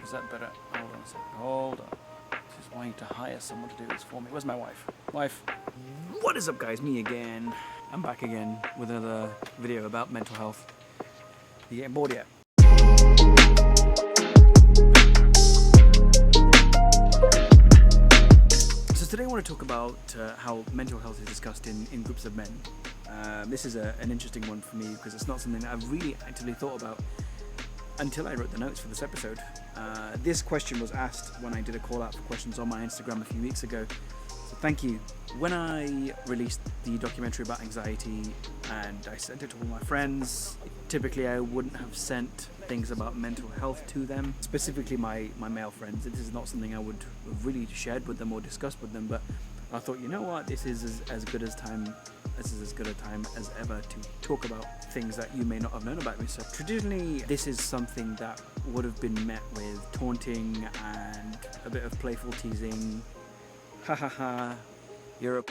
Is that better? Hold on a second. Hold on. Just wanting to hire someone to do this for me. Where's my wife? Wife. What is up, guys? Me again. I'm back again with another video about mental health. You getting bored yet? So today I want to talk about how mental health is discussed in groups of men. This is an interesting one for me because it's not something that I've really actively thought about until I wrote the notes for this episode. This question was asked when I did a call out for questions on my Instagram a few weeks ago. So thank you. When I released the documentary about anxiety and I sent it to all my friends, typically I wouldn't have sent things about mental health to them, specifically my male friends. This is not something I would have really shared with them or discussed with them, but I thought, you know what, this is as good a time as ever to talk about things that you may not have known about me. So traditionally, this is something that would have been met with taunting and a bit of playful teasing. Ha ha ha, you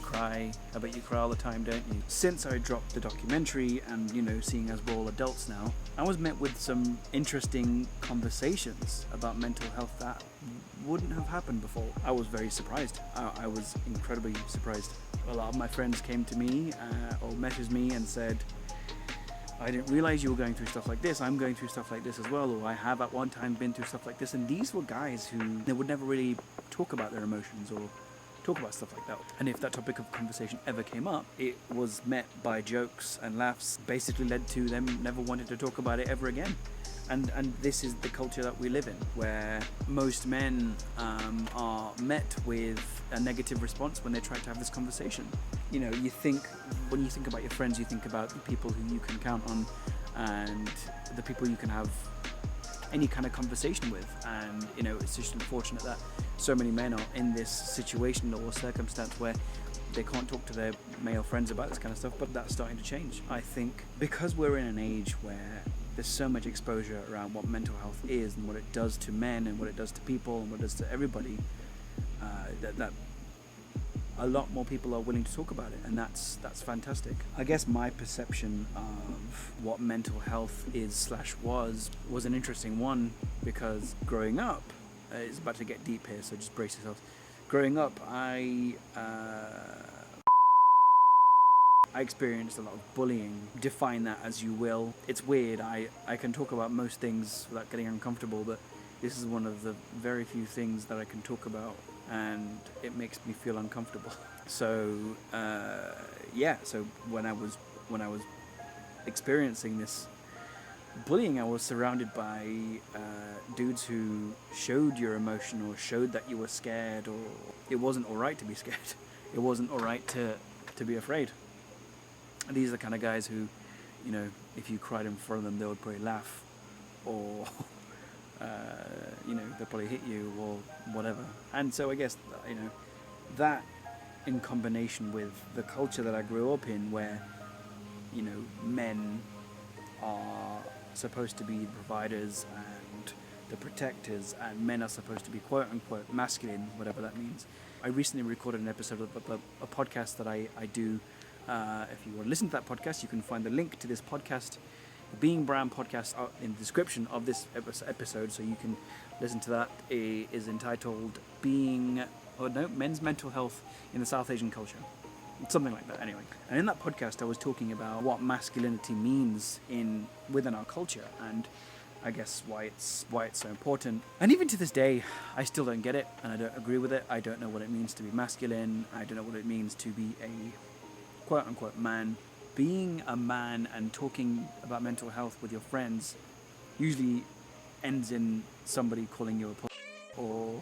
cry. I bet you cry all the time, don't you? Since I dropped the documentary and, seeing as we're all adults now, I was met with some interesting conversations about mental health that wouldn't have happened before. I was very surprised. I was incredibly surprised. A lot of my friends came to me or messaged me and said, I didn't realize you were going through stuff like this. I'm going through stuff like this as well, or I have at one time been through stuff like this. And these were guys who they would never really talk about their emotions or talk about stuff like that. And if that topic of conversation ever came up, it was met by jokes and laughs, basically led to them never wanting to talk about it ever again. And this is the culture that we live in, where most men are met with a negative response when they try to have this conversation. When you think about your friends, you think about the people who you can count on and the people you can have any kind of conversation with. And it's just unfortunate that so many men are in this situation or circumstance where they can't talk to their male friends about this kind of stuff. But that's starting to change. I think because we're in an age where there's so much exposure around what mental health is and what it does to men and what it does to people and what it does to everybody, that a lot more people are willing to talk about it, and that's fantastic. I guess my perception of what mental health is / was an interesting one, because growing up, it's about to get deep here, so just brace yourselves. Growing up, I experienced a lot of bullying. Define that as you will. It's weird. I can talk about most things without getting uncomfortable, but this is one of the very few things that I can talk about, and it makes me feel uncomfortable. So so when I was experiencing this bullying, I was surrounded by dudes who showed your emotion or showed that you were scared, or it wasn't all right to be scared. It wasn't all right to be afraid. And these are the kind of guys who, if you cried in front of them, they would probably laugh, or they'll probably hit you or whatever. And so I guess that in combination with the culture that I grew up in, where men are supposed to be the providers and the protectors, and men are supposed to be quote unquote masculine, whatever that means. I recently recorded an episode of a podcast that I do. If you want to listen to that podcast, you can find the link to this podcast, Being Brown podcast, in the description of this episode, so you can listen to that. It is entitled Men's Mental Health in the South Asian Culture. Something like that, anyway. And in that podcast, I was talking about what masculinity means within our culture, and I guess why it's so important. And even to this day, I still don't get it, and I don't agree with it. I don't know what it means to be masculine. I don't know what it means to be a quote-unquote man. Being a man and talking about mental health with your friends usually ends in somebody calling you a pussy or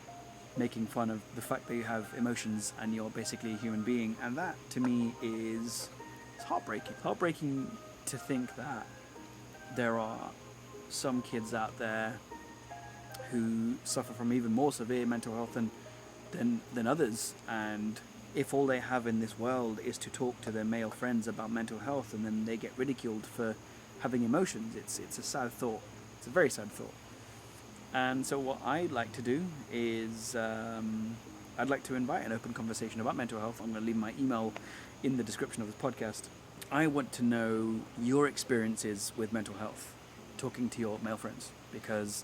making fun of the fact that you have emotions and you're basically a human being. And that, to me, it's heartbreaking. Heartbreaking to think that there are some kids out there who suffer from even more severe mental health than others, and if all they have in this world is to talk to their male friends about mental health, and then they get ridiculed for having emotions, it's a sad thought. It's a very sad thought. And so what I'd like to do is I'd like to invite an open conversation about mental health. I'm going to leave my email in the description of this podcast. I want to know your experiences with mental health, talking to your male friends, because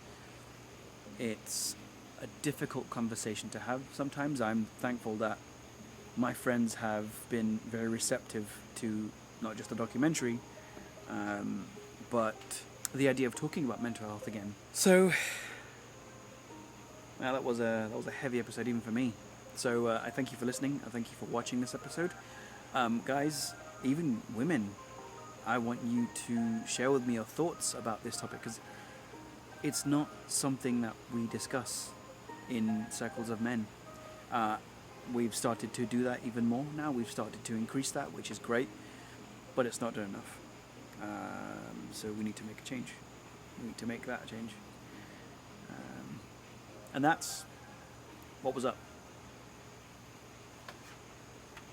It's a difficult conversation to have sometimes. I'm thankful that my friends have been very receptive to not just the documentary, but the idea of talking about mental health again. So, well, that was a heavy episode even for me. So I thank you for listening. I thank you for watching this episode, guys. Even women, I want you to share with me your thoughts about this topic, because it's not something that we discuss in circles of men. We've started to do that even more now. We've started to increase that, which is great, but it's not done enough. So we need to make a change. We need to make that change. And that's what was up.